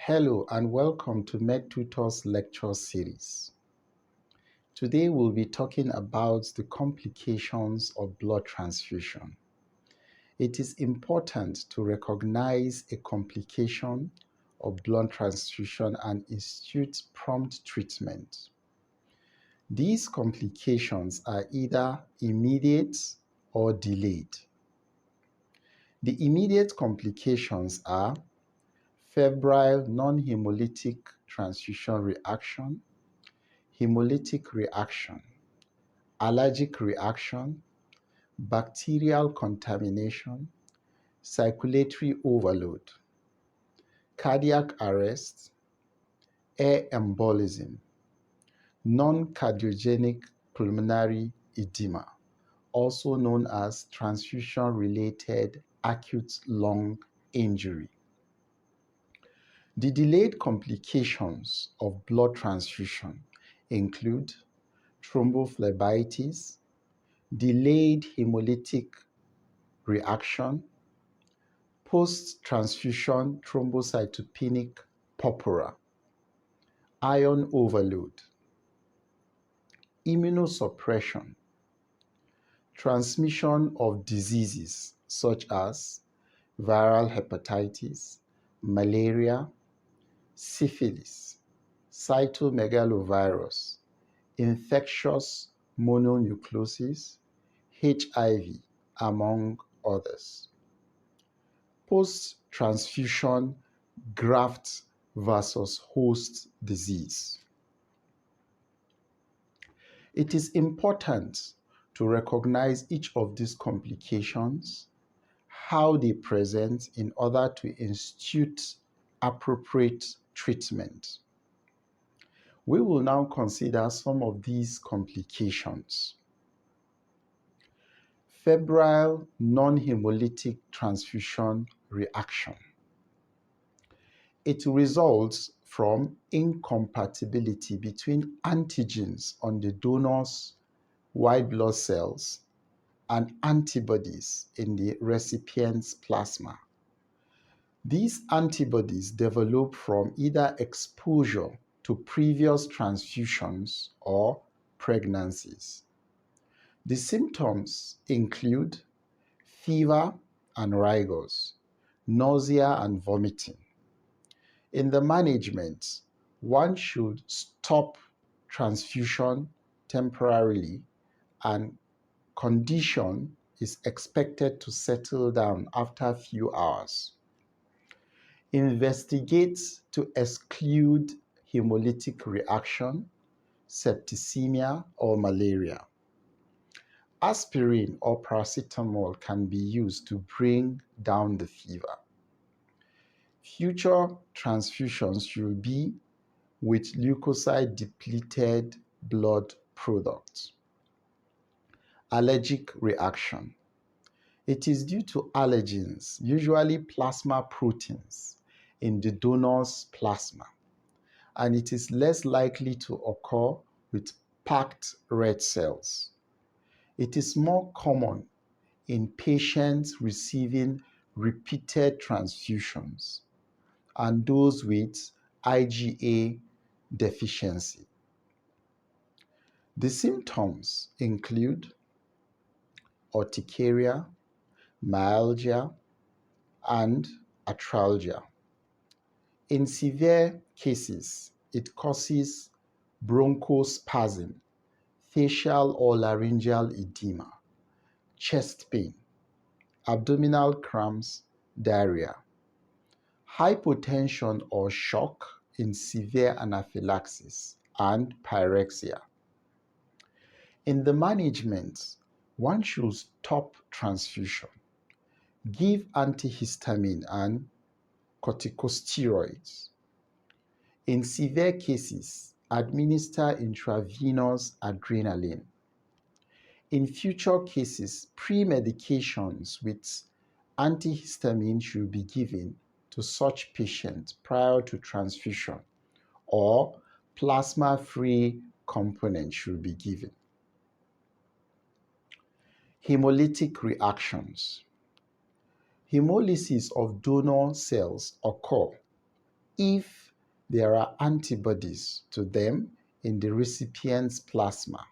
Hello and welcome to MedTutor's lecture series. Today we'll be talking about the complications of blood transfusion. It is important to recognize a complication of blood transfusion and institute prompt treatment. These complications are either immediate or delayed. The immediate complications are febrile non-hemolytic transfusion reaction, hemolytic reaction, allergic reaction, bacterial contamination, circulatory overload, cardiac arrest, air embolism, non-cardiogenic pulmonary edema, also known as transfusion-related acute lung injury. The delayed complications of blood transfusion include Thrombophlebitis, delayed hemolytic reaction, post-transfusion thrombocytopenic purpura, iron overload, immunosuppression, transmission of diseases such as viral hepatitis, malaria, syphilis, cytomegalovirus, infectious mononucleosis, HIV, among others. Post-transfusion graft versus host disease. It is important to recognize each of these complications, how they present in order to institute appropriate treatment. We will now consider some of these complications. Febrile non-hemolytic transfusion reaction. It results from incompatibility between antigens on the donor's white blood cells and antibodies in the recipient's plasma. These antibodies develop from either exposure to previous transfusions or pregnancies. The symptoms include fever and rigors, nausea and vomiting. In the management, one should stop transfusion temporarily and condition is expected to settle down after a few hours. Investigate to exclude hemolytic reaction, septicemia, or malaria. Aspirin or paracetamol can be used to bring down the fever. Future transfusions should be with leukocyte-depleted blood products. Allergic reaction. It is due to allergens, usually plasma proteins, in the donor's plasma, and it is less likely to occur with packed red cells. It is more common in patients receiving repeated transfusions and those with IgA deficiency. The symptoms include urticaria, myalgia, and arthralgia. In severe cases, it causes bronchospasm, facial or laryngeal edema, chest pain, abdominal cramps, diarrhea, hypotension or shock in severe anaphylaxis, and pyrexia. In the management, one should stop transfusion, give antihistamine and corticosteroids. In severe cases, administer intravenous adrenaline. In future cases, pre-medications with antihistamine should be given to such patients prior to transfusion, or plasma-free component should be given. Hemolytic reactions. Hemolysis of donor cells occur if there are antibodies to them in the recipient's plasma.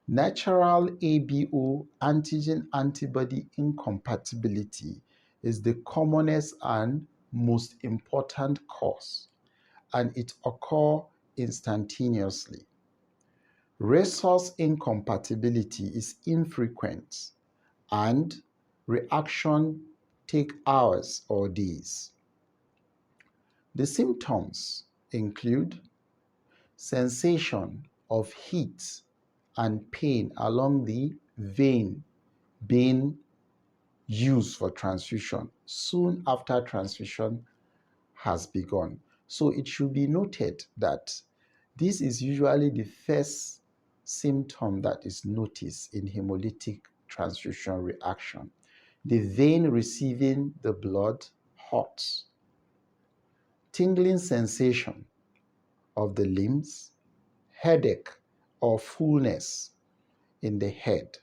Natural ABO antigen-antibody incompatibility is the commonest and most important cause, and it occurs instantaneously. Resource incompatibility is infrequent, and reaction take hours or days. The symptoms include sensation of heat and pain along the vein being used for transfusion soon after transfusion has begun. So it should be noted that this is usually the first symptom that is noticed in hemolytic transfusion reaction. The vein receiving the blood hot, tingling sensation of the limbs, headache or fullness in the head,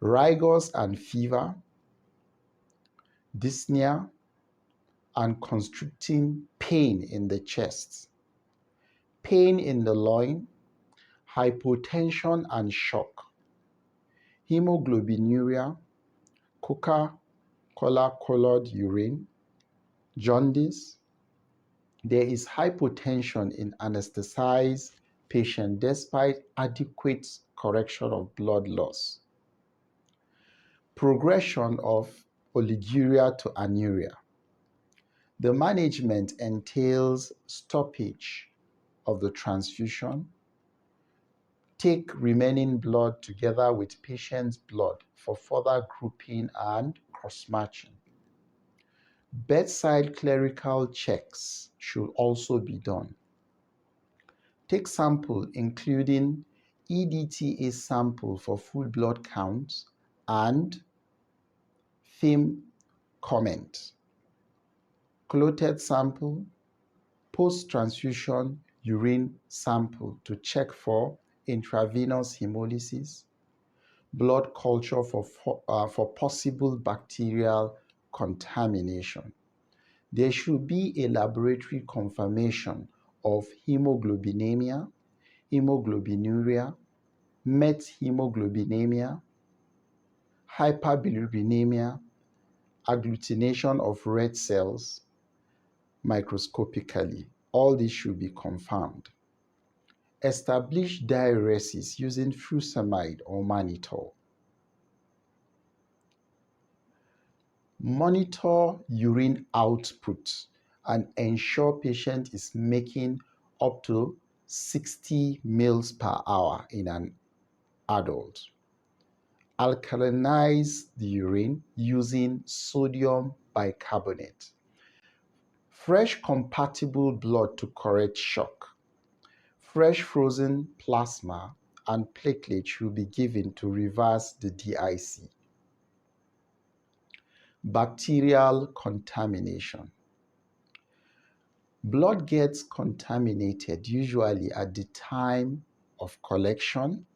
rigors and fever, dyspnea, and constricting pain in the chest, pain in the loin, hypotension and shock, hemoglobinuria, Coca-Cola colored urine, jaundice. There is hypotension in anesthetized patient despite adequate correction of blood loss. Progression of oliguria to anuria. The management entails stoppage of the transfusion, take remaining blood together with patient's blood for further grouping and cross-matching. Bedside clerical checks should also be done. Take sample including EDTA sample for full blood counts and FIM comment. Clotted sample, post-transfusion urine sample to check for intravenous hemolysis, blood culture for possible bacterial contamination. There should be a laboratory confirmation of hemoglobinemia, hemoglobinuria, methemoglobinemia, hyperbilirubinemia, agglutination of red cells microscopically. All this should be confirmed. Establish diuresis using furosemide or mannitol. Monitor urine output and ensure patient is making up to 60 ml per hour in an adult. Alkalinize the urine using sodium bicarbonate. Fresh compatible blood to correct shock. Fresh frozen plasma and platelets should be given to reverse the DIC. Bacterial contamination. Blood gets contaminated usually at the time of collection,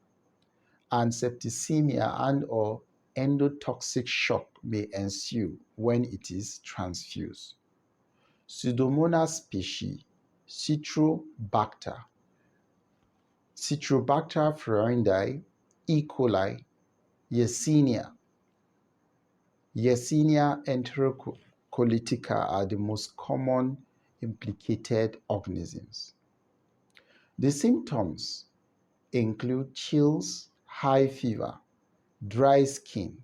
and septicemia and or endotoxic shock may ensue when it is transfused. Pseudomonas species, Citrobacter, Citrobacter floridei, E. coli, Yersinia enterocolitica are the most common implicated organisms. The symptoms include chills, high fever, dry skin.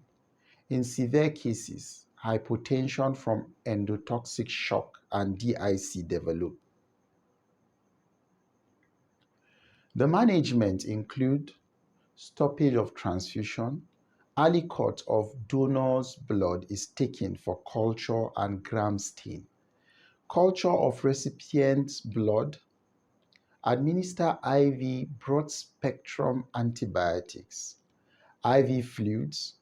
In severe cases, hypotension from endotoxic shock and DIC develop. The management include stoppage of transfusion. Aliquot of donor's blood is taken for culture and gram stain. Culture of recipient's blood. Administer IV broad-spectrum antibiotics, IV fluids,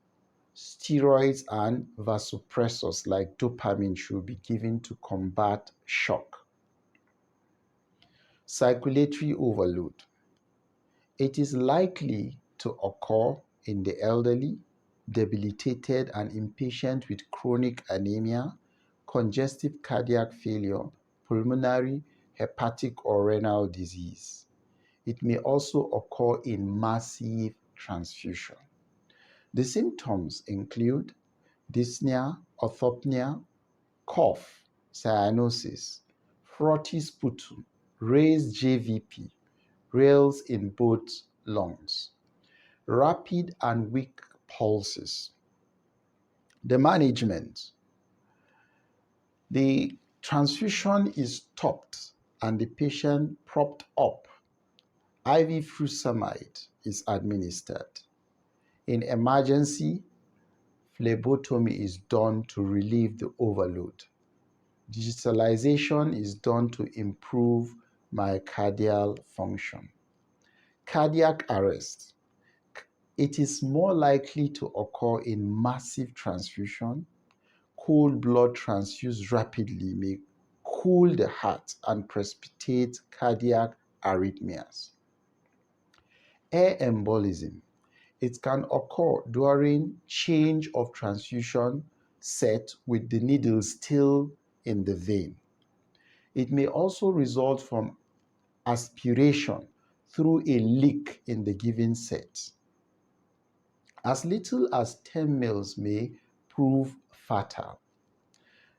steroids, and vasopressors like dopamine should be given to combat shock. Circulatory overload. It is likely to occur in the elderly, debilitated, and impatient with chronic anemia, congestive cardiac failure, pulmonary, hepatic, or renal disease. It may also occur in massive transfusion. The symptoms include dyspnea, orthopnea, cough, cyanosis, frothy sputum, raised JVP, rales in both lungs, rapid and weak pulses. The management. The transfusion is stopped and the patient propped up. IV furosemide is administered. In emergency, phlebotomy is done to relieve the overload. Digitalization is done to improve myocardial function. Cardiac arrest. It is more likely to occur in massive transfusion. Cold blood transfused rapidly may cool the heart and precipitate cardiac arrhythmias. Air embolism. It can occur during change of transfusion set with the needle still in the vein. It may also result from aspiration through a leak in the given set. As little as 10 mL may prove fatal.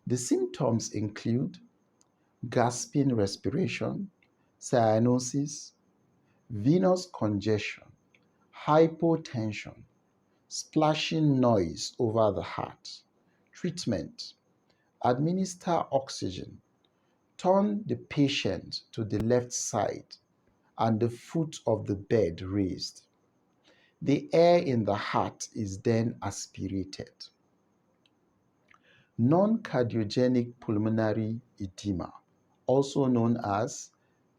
The symptoms include gasping respiration, cyanosis, venous congestion, hypotension, splashing noise over the heart. Treatment. Administer oxygen. Turn the patient to the left side and the foot of the bed raised. The air in the heart is then aspirated. Non-cardiogenic pulmonary edema, also known as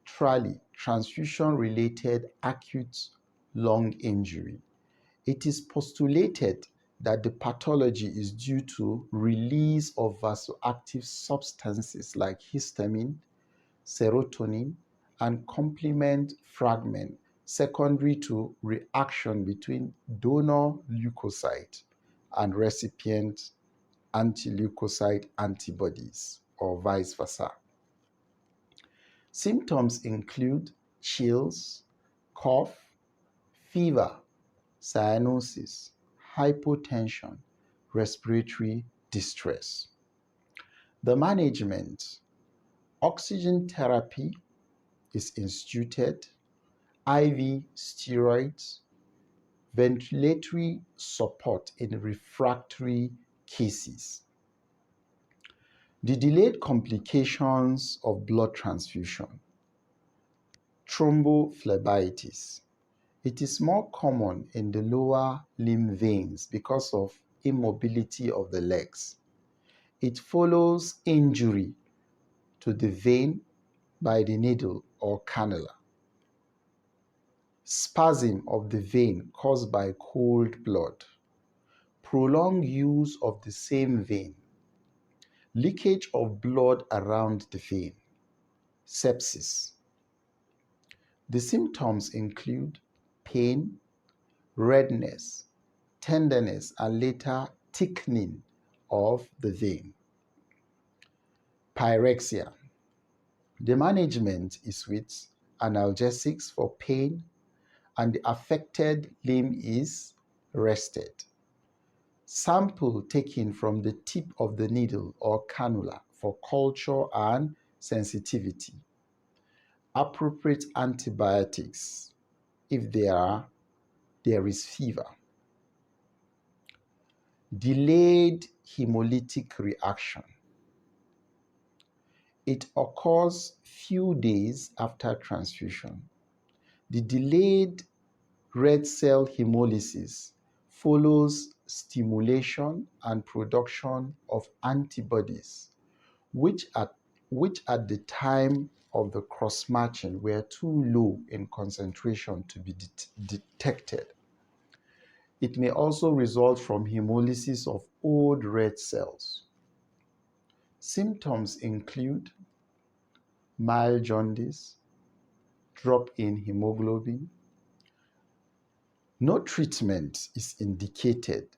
TRALI, transfusion-related acute lung injury. It is postulated that the pathology is due to release of vasoactive substances like histamine, serotonin, and complement fragment secondary to reaction between donor leukocyte and recipient anti-leukocyte antibodies, or vice versa. Symptoms include chills, cough, fever, cyanosis, hypotension, respiratory distress. The management. Oxygen therapy is instituted, IV steroids, ventilatory support in refractory cases. The delayed complications of blood transfusion. Thrombophlebitis. It is more common in the lower limb veins because of immobility of the legs. It follows injury to the vein by the needle or cannula. Spasm of the vein caused by cold blood. Prolonged use of the same vein. Leakage of blood around the vein. Sepsis. The symptoms include pain, redness, tenderness, and later thickening of the vein. Pyrexia. The management is with analgesics for pain, and the affected limb is rested. Sample taken from the tip of the needle or cannula for culture and sensitivity. Appropriate antibiotics if there is fever. Delayed hemolytic reaction. It occurs few days after transfusion. The delayed red cell hemolysis follows stimulation and production of antibodies, which at the time of the cross-matching were too low in concentration to be detected. It may also result from hemolysis of old red cells. Symptoms include mild jaundice, drop in hemoglobin. No treatment is indicated,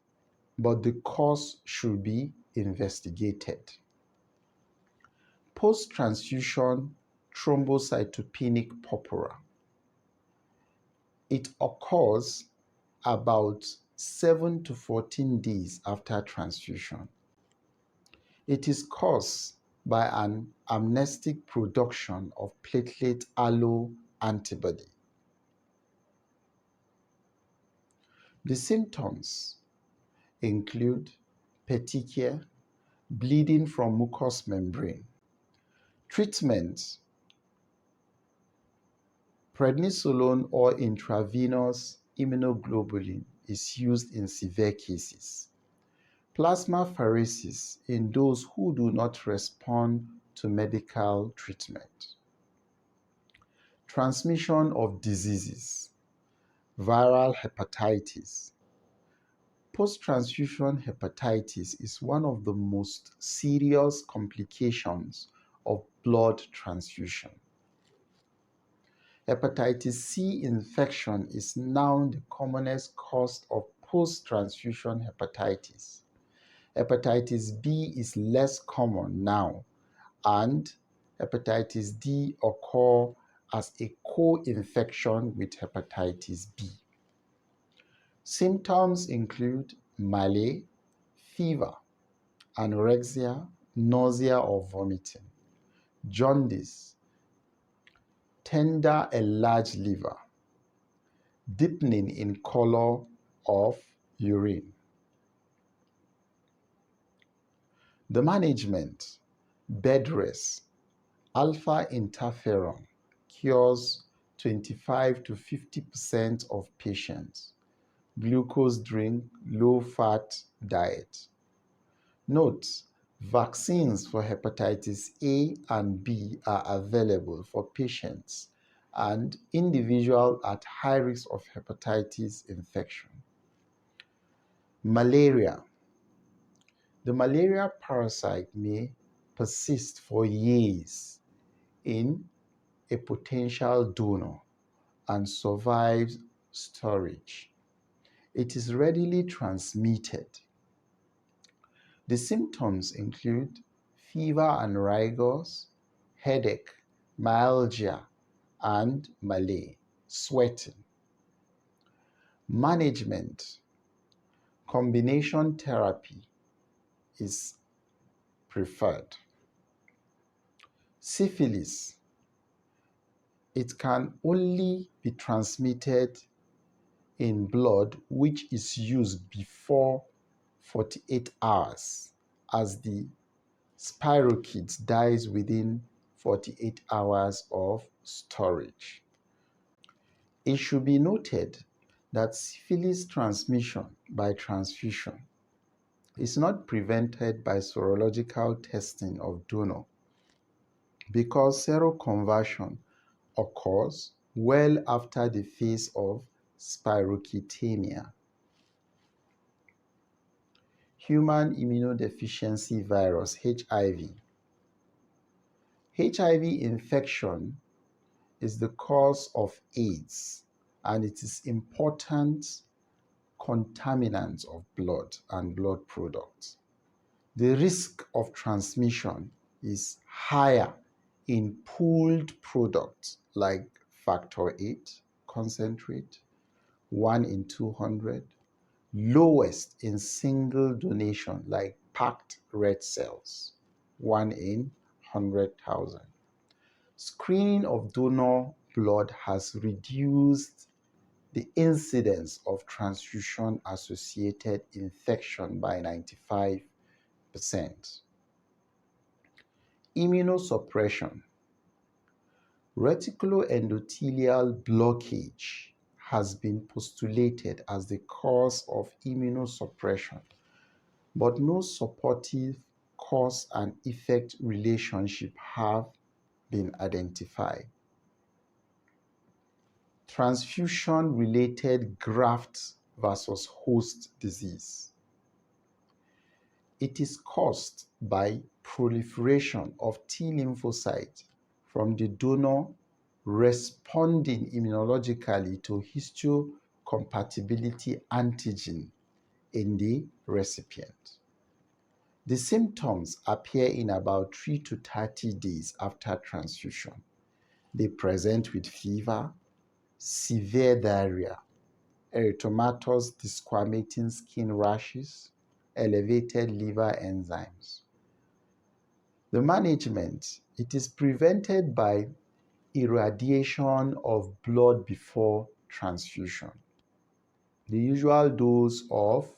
but the cause should be investigated. Post-transfusion thrombocytopenic purpura. It occurs about 7 to 14 days after transfusion. It is caused by an amnestic production of platelet alloantibody. The symptoms include petechiae, bleeding from mucous membrane. Treatment: prednisolone or intravenous immunoglobulin is used in severe cases. Plasmapheresis in those who do not respond to medical treatment. Transmission of diseases: viral hepatitis. Post-transfusion hepatitis is one of the most serious complications of blood transfusion. Hepatitis C infection is now the commonest cause of post-transfusion hepatitis. Hepatitis B is less common now, and hepatitis D occur as a co-infection with hepatitis B. Symptoms include malaise, fever, anorexia, nausea or vomiting, jaundice, tender enlarged liver, deepening in color of urine. The management: bed rest. Alpha interferon cures 25 to 50% of patients. Glucose drink, low-fat diet. Note: vaccines for hepatitis A and B are available for patients and individuals at high risk of hepatitis infection. Malaria. The malaria parasite may persist for years in a potential donor and survives storage. It is readily transmitted. The symptoms include fever and rigors, headache, myalgia, and malaise, sweating. Management: combination therapy is preferred. Syphilis. It can only be transmitted in blood which is used before 48 hours, as the spirochete dies within 48 hours of storage. It should be noted that syphilis transmission by transfusion is not prevented by serological testing of donor because seroconversion occurs well after the phase of spirochetemia. Human immunodeficiency virus, HIV. HIV infection is the cause of AIDS, and it is important contaminant of blood and blood products. The risk of transmission is higher in pooled products like factor 8 concentrate, 1 in 200, lowest in single donation like packed red cells, 1 in 100,000. Screening of donor blood has reduced the incidence of transfusion-associated infection by 95%. Immunosuppression. Reticuloendothelial blockage has been postulated as the cause of immunosuppression, but no supportive cause and effect relationship have been identified. Transfusion-related graft versus host disease. It is caused by proliferation of T lymphocytes from the donor responding immunologically to histocompatibility antigen in the recipient. The symptoms appear in about 3 to 30 days after transfusion. They present with fever, severe diarrhea, erythematous desquamating skin rashes, elevated liver enzymes. The management, it is prevented by irradiation of blood before transfusion. The usual dose of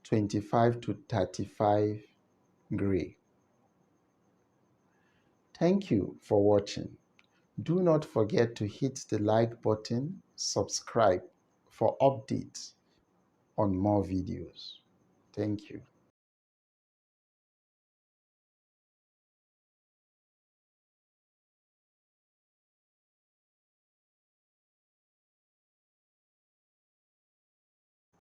25 to 35 gray. Thank you for watching. Do not forget to hit the like button, subscribe for updates on more videos. Thank you.